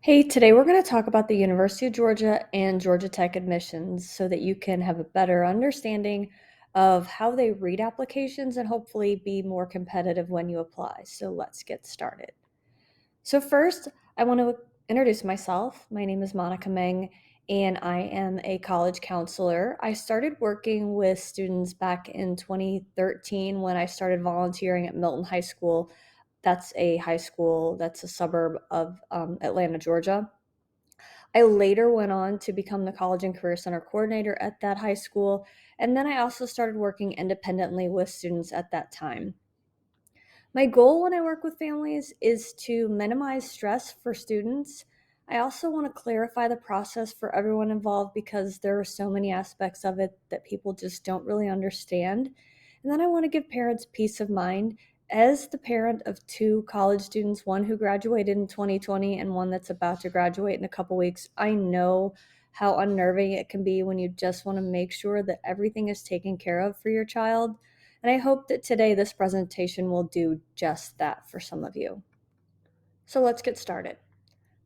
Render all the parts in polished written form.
Hey, today we're going to talk about the University of Georgia and Georgia Tech admissions so that you can have a better understanding of how they read applications and hopefully be more competitive when you apply. So let's get started. So, first, I want to introduce myself. My name is Monica Meng, and I am a college counselor. I started working with students back in 2013 when I started volunteering at Milton High School. That's a high school that's a suburb of Atlanta, Georgia. I later went on to become the College and Career Center coordinator at that high school, and then I also started working independently with students at that time. My goal when I work with families is to minimize stress for students. I also want to clarify the process for everyone involved because there are so many aspects of it that people just don't really understand. And then I want to give parents peace of mind. As the parent of two college students, one who graduated in 2020 and one that's about to graduate in a couple weeks, I know how unnerving it can be when you just want to make sure that everything is taken care of for your child. And I hope that today this presentation will do just that for some of you. So let's get started.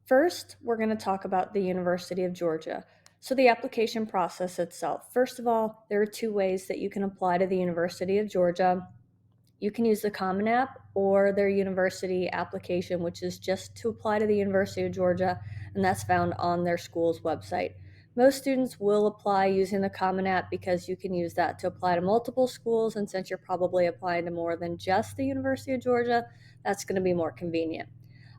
First, we're going to talk about the University of Georgia. So the application process itself. First of all, there are two ways that you can apply to the University of Georgia. You can use the Common App or their university application, which is just to apply to the University of Georgia, and that's found on their school's website. Most students will apply using the Common App because you can use that to apply to multiple schools, and since you're probably applying to more than just the University of Georgia, that's going to be more convenient.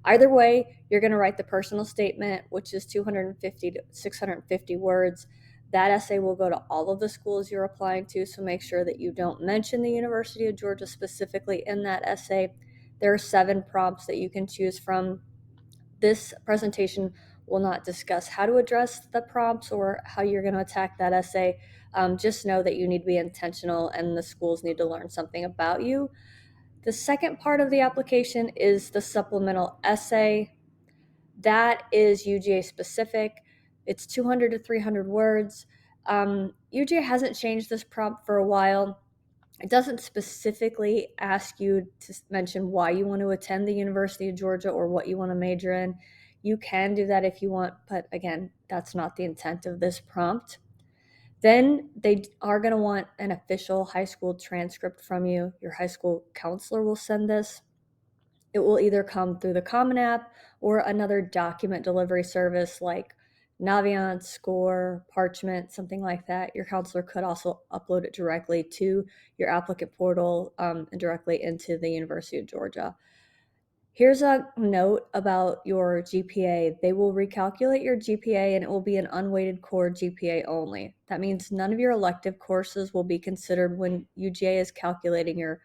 Either way, you're going to write the personal statement, which is 250 to 650 words. That essay will go to all of the schools you're applying to, so make sure that you don't mention the University of Georgia specifically in that essay. There are 7 prompts that you can choose from. This presentation will not discuss how to address the prompts or how you're going to attack that essay. Just know that you need to be intentional and the schools need to learn something about you. The second part of the application is the supplemental essay. That is UGA specific. It's 200 to 300 words. UGA hasn't changed this prompt for a while. It doesn't specifically ask you to mention why you want to attend the University of Georgia or what you want to major in. You can do that if you want, but again, that's not the intent of this prompt. Then they are going to want an official high school transcript from you. Your high school counselor will send this. It will either come through the Common App or another document delivery service like Naviance, Score, Parchment, something like that. Your counselor could also upload it directly to your applicant portal and directly into the University of Georgia. Here's a note about your GPA. They will recalculate your GPA and it will be an unweighted core GPA only. That means none of your elective courses will be considered when UGA is calculating your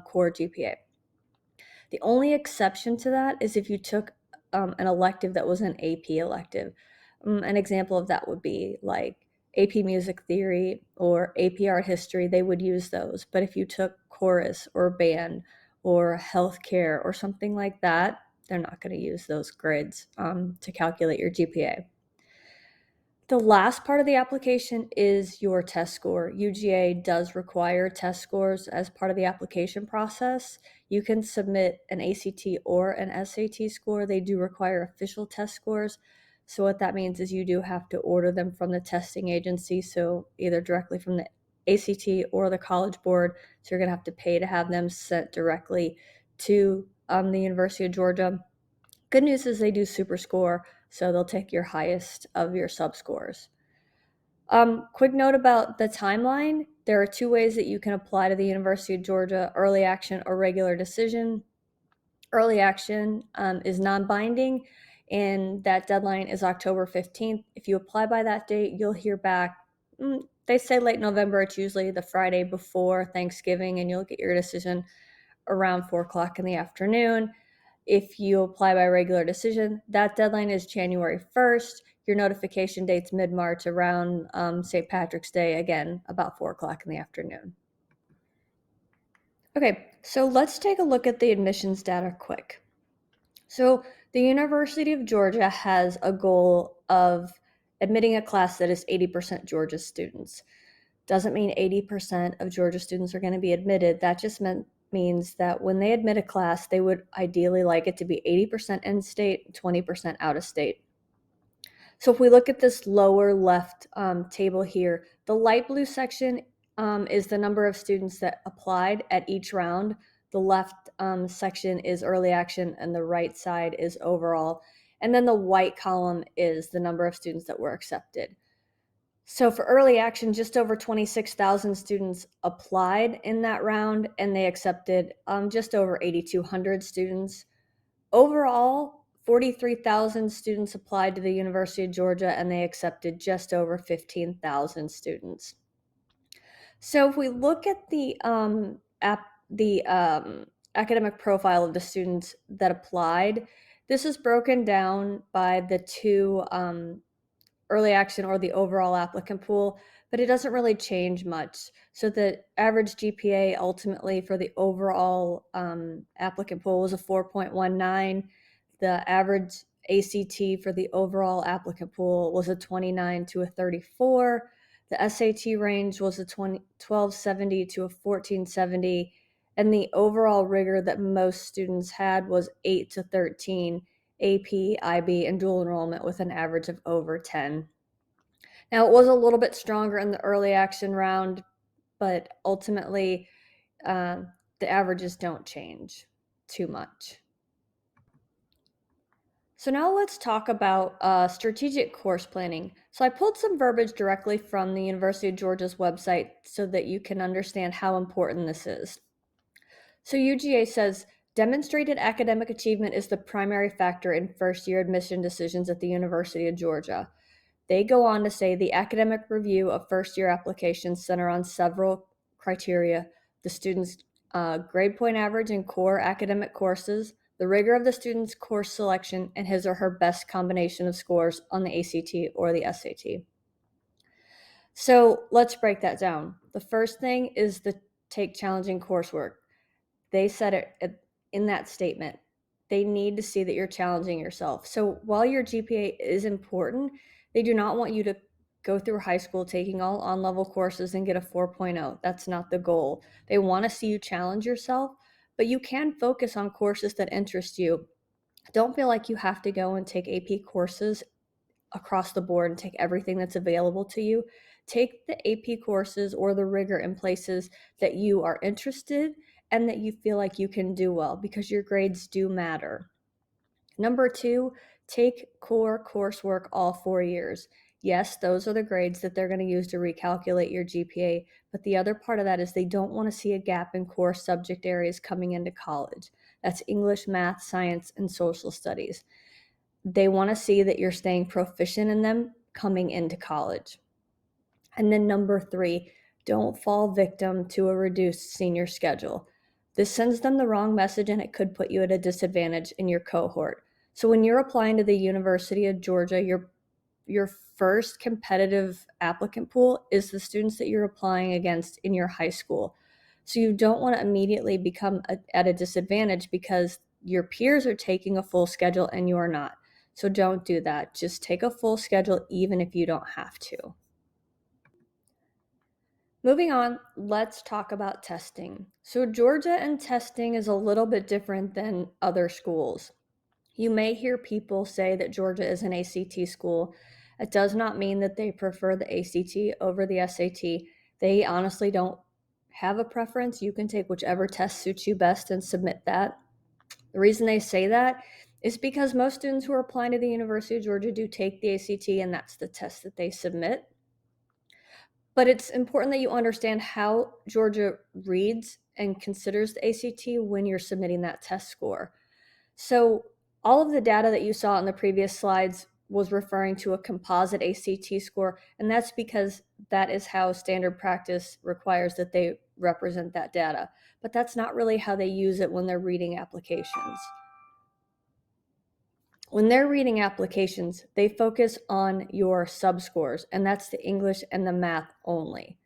core GPA. The only exception to that is if you took an elective that was an AP elective. An example of that would be like AP Music Theory or AP Art History. They would use those. But if you took chorus or band or healthcare or something like that, they're not going to use those grids to calculate your GPA. The last part of the application is your test score. UGA does require test scores as part of the application process. You can submit an ACT or an SAT score. They do require official test scores. So what that means is you do have to order them from the testing agency, so either directly from the ACT or the College Board. So you're going to have to pay to have them sent directly to the University of Georgia. Good news is they do super score, so they'll take your highest of your sub scores. Quick note about the timeline. There are 2 ways that you can apply to the University of Georgia: early action or regular decision. Early action is non-binding, and that deadline is October 15th. If you apply by that date, you'll hear back. They say late November. It's usually the Friday before Thanksgiving, and you'll get your decision around 4 o'clock in the afternoon. If you apply by regular decision, that deadline is January 1st. Your notification date's mid-March around St. Patrick's Day, again, about 4 o'clock in the afternoon. Okay, so let's take a look at the admissions data quick. So the University of Georgia has a goal of admitting a class that is 80% Georgia students. Doesn't mean 80% of Georgia students are going to be admitted. That just means that when they admit a class, they would ideally like it to be 80% in-state, 20% out-of-state. So if we look at this lower left table here, the light blue section is the number of students that applied at each round. The left section is early action and the right side is overall. And then the white column is the number of students that were accepted. So for early action, just over 26,000 students applied in that round, and they accepted just over 8,200 students. Overall, 43,000 students applied to the University of Georgia, and they accepted just over 15,000 students. So if we look at the academic profile of the students that applied, this is broken down by the two early action or the overall applicant pool, but it doesn't really change much. So the average GPA ultimately for the overall applicant pool was a 4.19. The average ACT for the overall applicant pool was a 29 to a 34. The SAT range was a 1270 to a 1470. And the overall rigor that most students had was 8 to 13. AP, IB, and dual enrollment with an average of over 10. Now, it was a little bit stronger in the early action round, but ultimately, the averages don't change too much. So now let's talk about strategic course planning. So I pulled some verbiage directly from the University of Georgia's website so that you can understand how important this is. So UGA says, demonstrated academic achievement is the primary factor in first-year admission decisions at the University of Georgia. They go on to say the academic review of first-year applications center on several criteria: the student's grade point average in core academic courses, the rigor of the student's course selection, and his or her best combination of scores on the ACT or the SAT. So let's break that down. The first thing is the take challenging coursework. They said it in that statement. They need to see that you're challenging yourself. So while your GPA is important, they do not want you to go through high school taking all on-level courses and get a 4.0. That's not the goal. They want to see you challenge yourself, but you can focus on courses that interest you. Don't feel like you have to go and take AP courses across the board and take everything that's available to you. Take the AP courses or the rigor in places that you are interested and that you feel like you can do well, because your grades do matter. Number 2, take core coursework all 4 years. Yes, those are the grades that they're going to use to recalculate your GPA, but the other part of that is they don't want to see a gap in core subject areas coming into college. That's English, math, science, and social studies. They want to see that you're staying proficient in them coming into college. And then number 3, don't fall victim to a reduced senior schedule. This sends them the wrong message, and it could put you at a disadvantage in your cohort. So when you're applying to the University of Georgia, your first competitive applicant pool is the students that you're applying against in your high school. So you don't want to immediately become at a disadvantage because your peers are taking a full schedule and you are not. So don't do that. Just take a full schedule even if you don't have to. Moving on, let's talk about testing. So Georgia and testing is a little bit different than other schools. You may hear people say that Georgia is an ACT school. It does not mean that they prefer the ACT over the SAT. They honestly don't have a preference. You can take whichever test suits you best and submit that. The reason they say that is because most students who are applying to the University of Georgia do take the ACT, and that's the test that they submit. But it's important that you understand how Georgia reads and considers the ACT when you're submitting that test score. So all of the data that you saw in the previous slides was referring to a composite ACT score, and that's because that is how standard practice requires that they represent that data. But that's not really how they use it when they're reading applications. When they're reading applications, they focus on your subscores, and that's the English and the math only.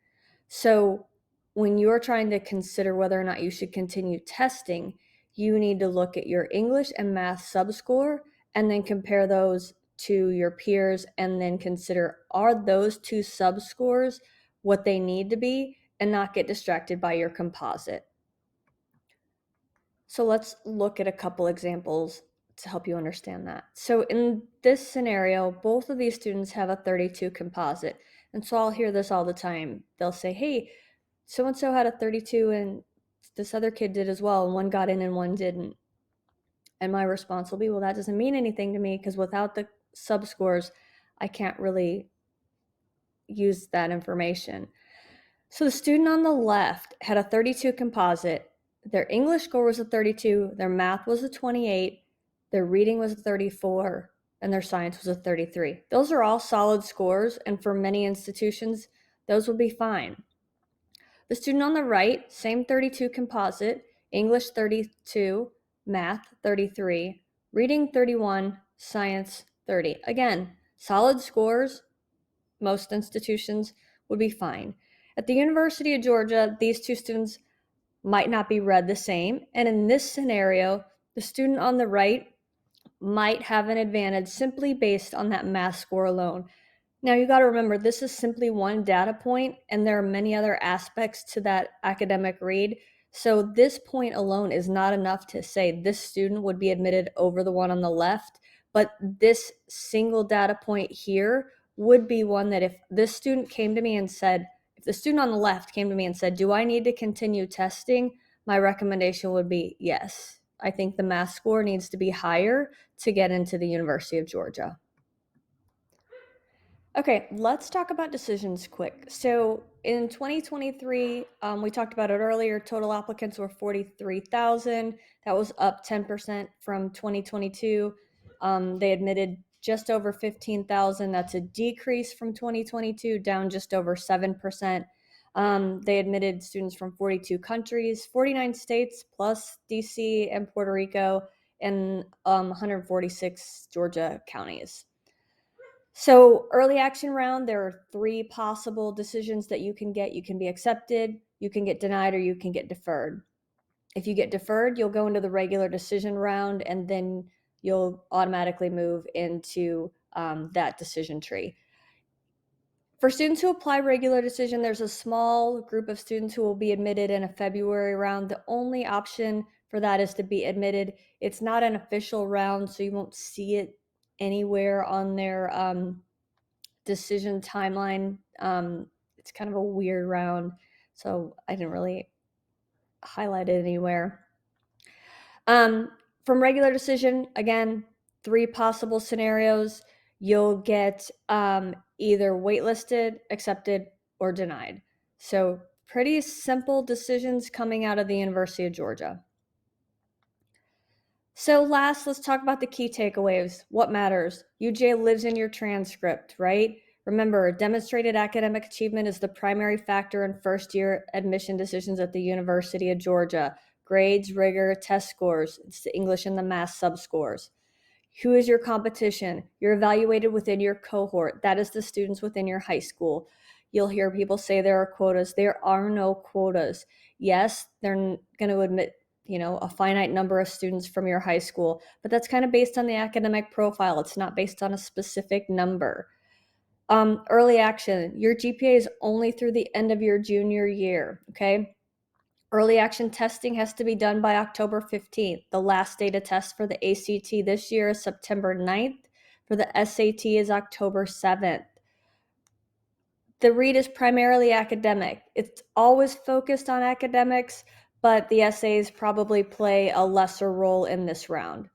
So when you're trying to consider whether or not you should continue testing, you need to look at your English and math subscore and then compare those to your peers, and then consider, are those two subscores what they need to be, and not get distracted by your composite. So let's look at a couple examples to help you understand that. So in this scenario, both of these students have a 32 composite. And so I'll hear this all the time. They'll say, hey, so-and-so had a 32 and this other kid did as well, and one got in and one didn't. And my response will be, well, that doesn't mean anything to me because without the subscores, I can't really use that information. So the student on the left had a 32 composite. Their English score was a 32, their math was a 28, their reading was a 34, and their science was a 33. Those are all solid scores, and for many institutions, those will be fine. The student on the right, same 32 composite, English 32, math 33, reading 31, science 30. Again, solid scores, most institutions would be fine. At the University of Georgia, these two students might not be read the same. And in this scenario, the student on the right might have an advantage simply based on that math score alone. Now, you got to remember, this is simply one data point, and there are many other aspects to that academic read. So this point alone is not enough to say this student would be admitted over the one on the left, but this single data point here would be one that if this student came to me and said, if the student on the left came to me and said, do I need to continue testing? My recommendation would be yes. I think the math score needs to be higher to get into the University of Georgia. Okay, let's talk about decisions quick. So in 2023, we talked about it earlier, total applicants were 43,000. That was up 10% from 2022. They admitted just over 15,000. That's a decrease from 2022, down just over 7%. They admitted students from 42 countries, 49 states, plus DC and Puerto Rico, and 146 Georgia counties. So early action round, there are 3 possible decisions that you can get. You can be accepted, you can get denied, or you can get deferred. If you get deferred, you'll go into the regular decision round, and then you'll automatically move into that decision tree. For students who apply regular decision, there's a small group of students who will be admitted in a February round. The only option for that is to be admitted. It's not an official round, so you won't see it anywhere on their decision timeline. It's kind of a weird round, so I didn't really highlight it anywhere. From regular decision, again, 3 possible scenarios. You'll get either waitlisted, accepted, or denied. So pretty simple decisions coming out of the University of Georgia. So last, let's talk about the key takeaways. What matters? UGA lives in your transcript, right? Remember, demonstrated academic achievement is the primary factor in first-year admission decisions at the University of Georgia. Grades, rigor, test scores, it's the English and the math subscores. Who is your competition? You're evaluated within your cohort. That is the students within your high school. You'll hear people say there are quotas. There are no quotas. Yes, they're going to admit a finite number of students from your high school, but that's kind of based on the academic profile. It's not based on a specific number. Early action, your GPA is only through the end of your junior year, okay? Early action testing has to be done by October 15th. The last day to test for the ACT this year is September 9th. For the SAT is October 7th. The read is primarily academic. It's always focused on academics, but the essays probably play a lesser role in this round.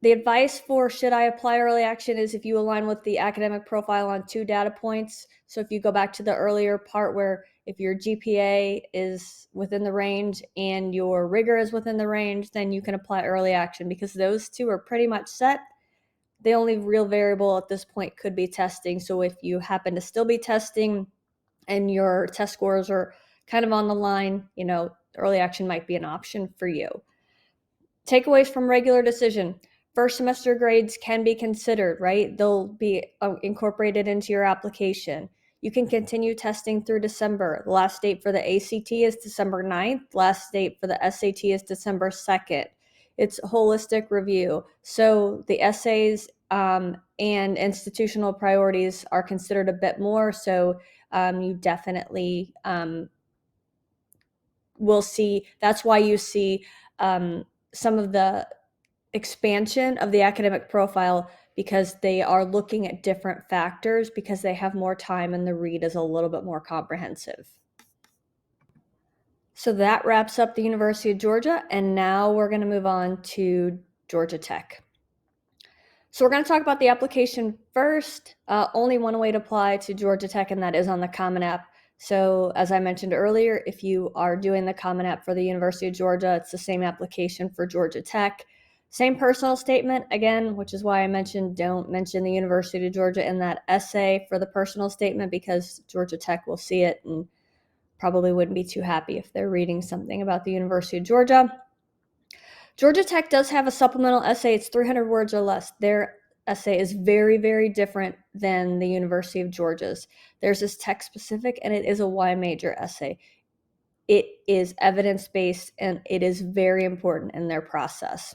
The advice for should I apply early action is if you align with the academic profile on 2 data points. So if you go back to the earlier part where if your GPA is within the range and your rigor is within the range, then you can apply early action because those 2 are pretty much set. The only real variable at this point could be testing. So if you happen to still be testing and your test scores are kind of on the line, early action might be an option for you. Takeaways from regular decision. First semester grades can be considered, right? They'll be incorporated into your application. You can continue testing through December. The last date for the ACT is December 9th. Last date for the SAT is December 2nd. It's a holistic review. So the essays and institutional priorities are considered a bit more. So you definitely will see, that's why you see some of the expansion of the academic profile because they are looking at different factors because they have more time and the read is a little bit more comprehensive. So that wraps up the University of Georgia, and now we're going to move on to Georgia Tech. So we're going to talk about the application first. Only one way to apply to Georgia Tech, and that is on the Common App. So as I mentioned earlier, if you are doing the Common App for the University of Georgia, it's the same application for Georgia Tech. Same personal statement, again, which is why I mentioned don't mention the University of Georgia in that essay for the personal statement because Georgia Tech will see it and probably wouldn't be too happy if they're reading something about the University of Georgia. Georgia Tech does have a supplemental essay. It's 300 words or less. Their essay is very, very different than the University of Georgia's. Theirs is tech-specific, and it is a Y major essay. It is evidence-based, and it is very important in their process.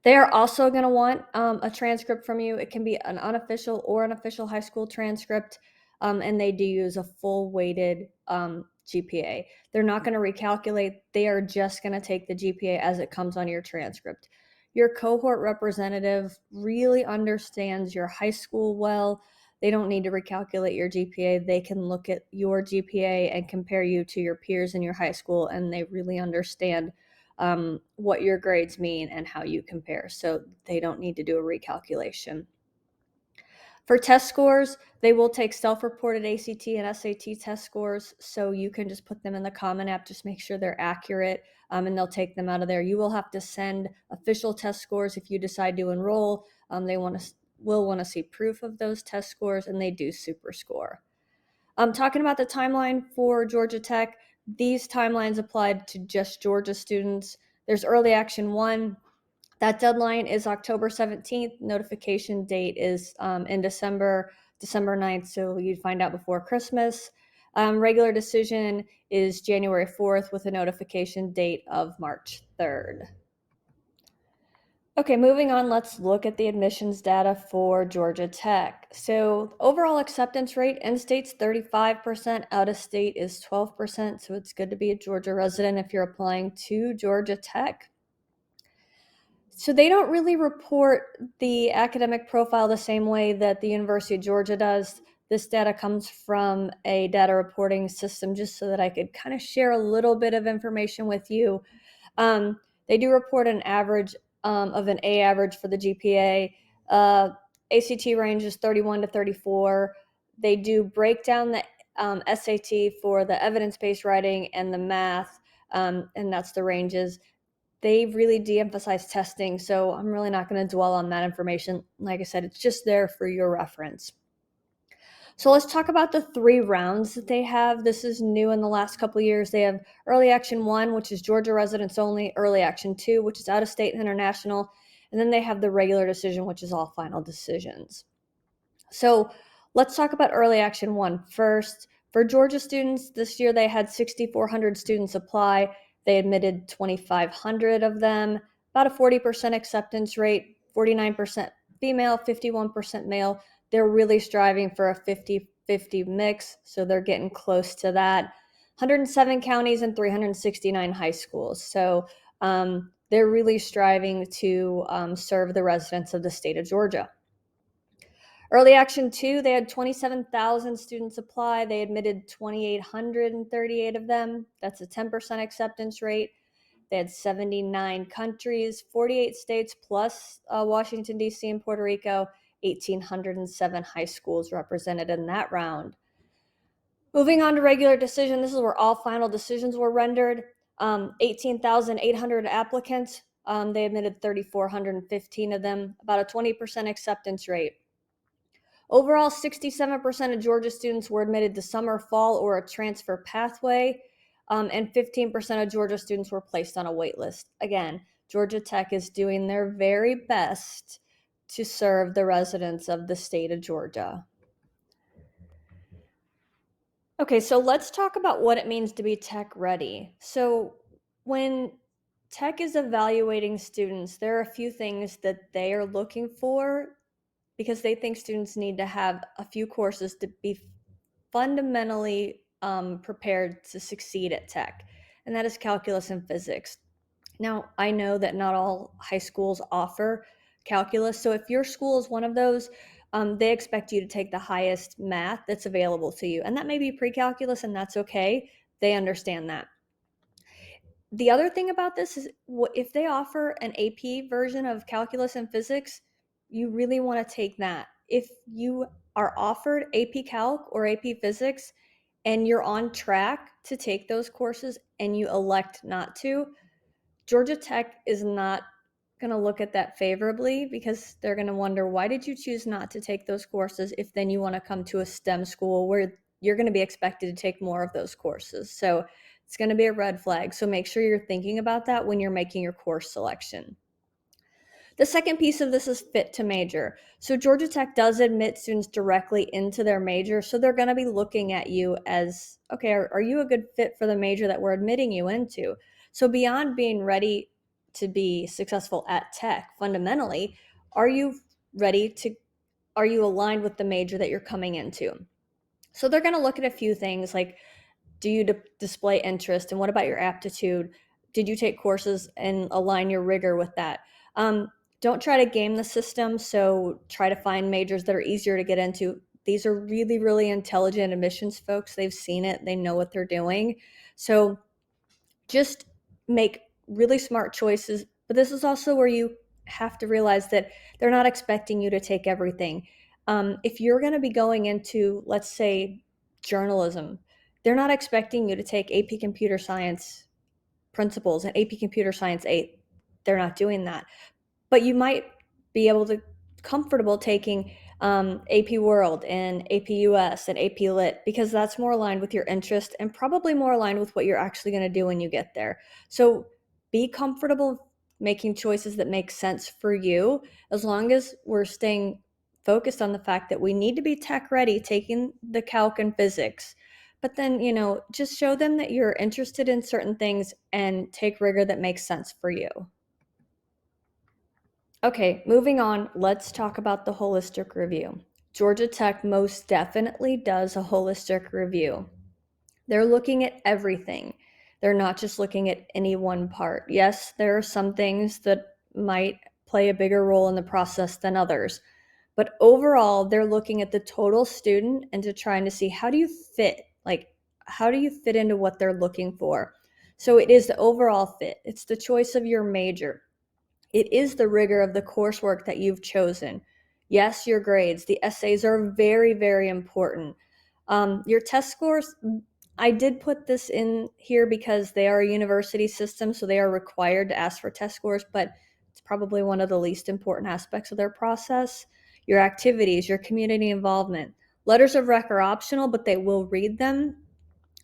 They are also going to want a transcript from you. It can be an unofficial or an official high school transcript, and they do use a full weighted GPA. They're not going to recalculate. They are just going to take the GPA as it comes on your transcript. Your cohort representative really understands your high school well. They don't need to recalculate your GPA. They can look at your GPA and compare you to your peers in your high school, and they really understand what your grades mean and how you compare. So they don't need to do a recalculation. For test scores, they will take self-reported ACT and SAT test scores, so you can just put them in the Common App, just make sure they're accurate, and they'll take them out of there. You will have to send official test scores if you decide to enroll. They will want to see proof of those test scores, and they do super score. Talking about the timeline for Georgia Tech, these timelines applied to just Georgia students. There's Early Action 1. That deadline is October 17th. Notification date is in December 9th, so you'd find out before Christmas. Regular decision is January 4th with a notification date of March 3rd. Okay, moving on, let's look at the admissions data for Georgia Tech. So overall acceptance rate, in-state's 35%, out-of-state is 12%, so it's good to be a Georgia resident if you're applying to Georgia Tech. So they don't really report the academic profile the same way that the University of Georgia does. This data comes from a data reporting system just so that I could kind of share a little bit of information with you. They do report an average of an A average for the GPA. ACT range is 31 to 34. They do break down the SAT for the evidence-based writing and the math, and that's the ranges. They really de-emphasize testing, so I'm really not going to dwell on that information. Like I said, it's just there for your reference. So let's talk about the 3 rounds that they have. This is new in the last couple of years. They have Early Action 1, which is Georgia residents only, Early Action 2, which is out-of-state and international, and then they have the regular decision, which is all final decisions. So let's talk about Early Action 1 first. For Georgia students, this year they had 6,400 students apply. They admitted 2,500 of them, about a 40% acceptance rate, 49% female, 51% male. They're really striving for a 50-50 mix, so they're getting close to that. 107 counties and 369 high schools. So they're really striving to serve the residents of the state of Georgia. Early Action 2, they had 27,000 students apply. They admitted 2,838 of them. That's a 10% acceptance rate. They had 79 countries, 48 states plus Washington, D.C. and Puerto Rico, 1,807 high schools represented in that round. Moving on to regular decision, this is where all final decisions were rendered. 18,800 applicants. They admitted 3,415 of them, about a 20% acceptance rate. Overall, 67% of Georgia students were admitted to summer, fall, or a transfer pathway, and 15% of Georgia students were placed on a wait list. Again, Georgia Tech is doing their very best to serve the residents of the state of Georgia. Okay, so let's talk about what it means to be tech ready. So when tech is evaluating students, there are a few things that they are looking for because they think students need to have a few courses to be fundamentally prepared to succeed at tech, and that is calculus and physics. Now, I know that not all high schools offer calculus. So if your school is one of those, they expect you to take the highest math that's available to you. And that may be pre-calculus, and that's okay. They understand that. The other thing about this is if they offer an AP version of calculus and physics, you really want to take that. If you are offered AP Calc or AP Physics and you're on track to take those courses and you elect not to, Georgia Tech is not going to look at that favorably, because they're going to wonder, why did you choose not to take those courses if then you want to come to a STEM school where you're going to be expected to take more of those courses? So it's going to be a red flag. So make sure you're thinking about that when you're making your course selection. The second piece of this is fit to major. So Georgia Tech does admit students directly into their major. So they're going to be looking at you as, okay, are you a good fit for the major that we're admitting you into? So beyond being ready to be successful at Tech, fundamentally, are you ready to, are you aligned with the major that you're coming into? So they're going to look at a few things like, do you display interest, and what about your aptitude? Did you take courses and align your rigor with that? Don't try to game the system. So try to find majors that are easier to get into. These are really, really intelligent admissions folks. They've seen it. They know what they're doing. So just make really smart choices. But this is also where you have to realize that they're not expecting you to take everything. If you're going to be going into, let's say, journalism, they're not expecting you to take AP Computer Science Principles and AP Computer Science 8. They're not doing that. But you might be able to comfortable taking AP World and AP US and AP Lit, because that's more aligned with your interest and probably more aligned with what you're actually going to do when you get there. So be comfortable making choices that make sense for you, as long as we're staying focused on the fact that we need to be tech ready, taking the calc and physics. But then, just show them that you're interested in certain things and take rigor that makes sense for you. Okay, moving on, let's talk about the holistic review. Georgia Tech most definitely does a holistic review. They're looking at everything. They're not just looking at any one part. Yes, there are some things that might play a bigger role in the process than others. But overall, they're looking at the total student and to trying to see, how do you fit? Like, how do you fit into what they're looking for? So it is the overall fit. It's the choice of your major. It is the rigor of the coursework that you've chosen. Yes, your grades. The essays are very, very important. Your test scores, I did put this in here because they are a university system, so they are required to ask for test scores, but it's probably one of the least important aspects of their process. Your activities, your community involvement. Letters of rec are optional, but they will read them.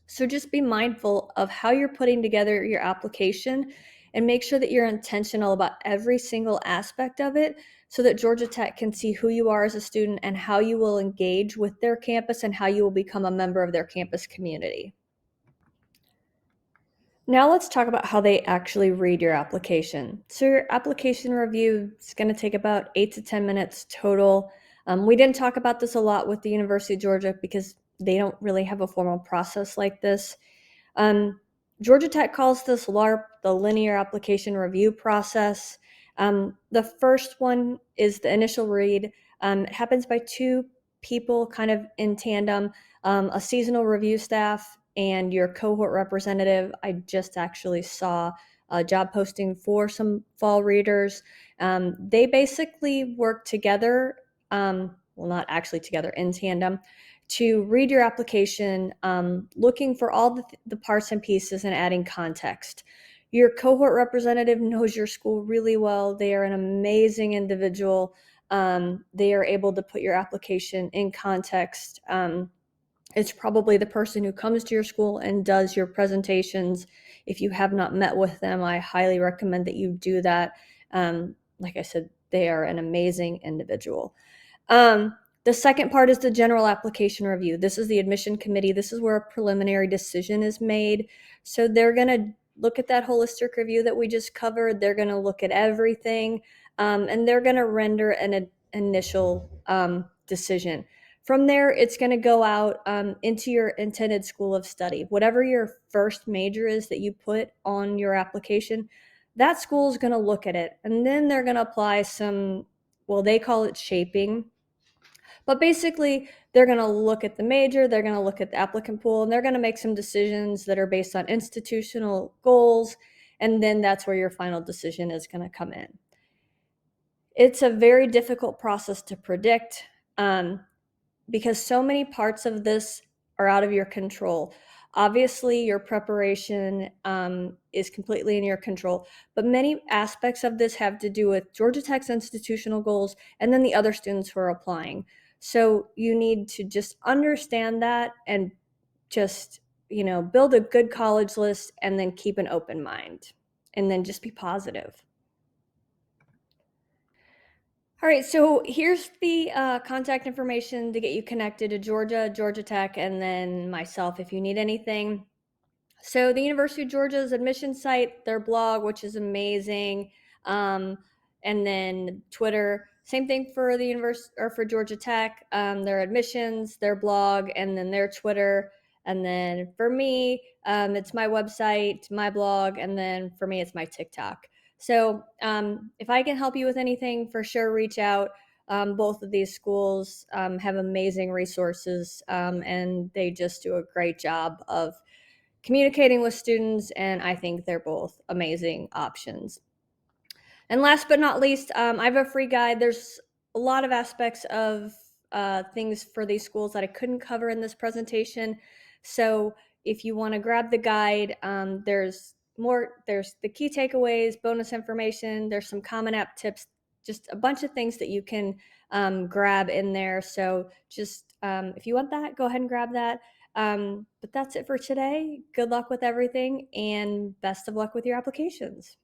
So just be mindful of how you're putting together your application and make sure that you're intentional about every single aspect of it, so that Georgia Tech can see who you are as a student and how you will engage with their campus and how you will become a member of their campus community. Now let's talk about how they actually read your application. So your application review is going to take about 8 to 10 minutes total. We didn't talk about this a lot with the University of Georgia because they don't really have a formal process like this. Georgia Tech calls this LARP, the linear application review process. The first one is the initial read. It happens by two people kind of in tandem, a seasonal review staff and your cohort representative. I just actually saw a job posting for some fall readers. They basically work together, well, not actually together, in tandem, to read your application, looking for all the parts and pieces and adding context. Your cohort representative knows your school really well. They are an amazing individual. They are able to put your application in context. It's probably the person who comes to your school and does your presentations. If you have not met with them, I highly recommend that you do that. Like I said, they are an amazing individual. The second part is the general application review. This is the admission committee. This is where a preliminary decision is made. So they're going to look at that holistic review that we just covered. They're going to look at everything, and they're going to render an initial decision. From there, it's going to go out into your intended school of study. Whatever your first major is that you put on your application, that school is going to look at it, and then they're going to apply some, well, they call it shaping. But basically, they're going to look at the major, they're going to look at the applicant pool, and they're going to make some decisions that are based on institutional goals. And then that's where your final decision is going to come in. It's a very difficult process to predict because so many parts of this are out of your control. Obviously, your preparation is completely in your control, but many aspects of this have to do with Georgia Tech's institutional goals and then the other students who are applying. So you need to just understand that and just, build a good college list and then keep an open mind and then just be positive. All right, so here's the contact information to get you connected to Georgia Tech, and then myself if you need anything. So the University of Georgia's admission site, their blog, which is amazing, and then Twitter. Same thing for the university or for Georgia Tech, their admissions, their blog, and then their Twitter. And then for me, it's my website, my blog, and then for me, it's my TikTok. So if I can help you with anything, for sure, reach out. Both of these schools have amazing resources, and they just do a great job of communicating with students, and I think they're both amazing options. And last but not least, I have a free guide. There's a lot of aspects of things for these schools that I couldn't cover in this presentation. So if you want to grab the guide, there's more. There's the key takeaways, bonus information. There's some Common App tips, just a bunch of things that you can grab in there. So just if you want that, go ahead and grab that. But that's it for today. Good luck with everything and best of luck with your applications.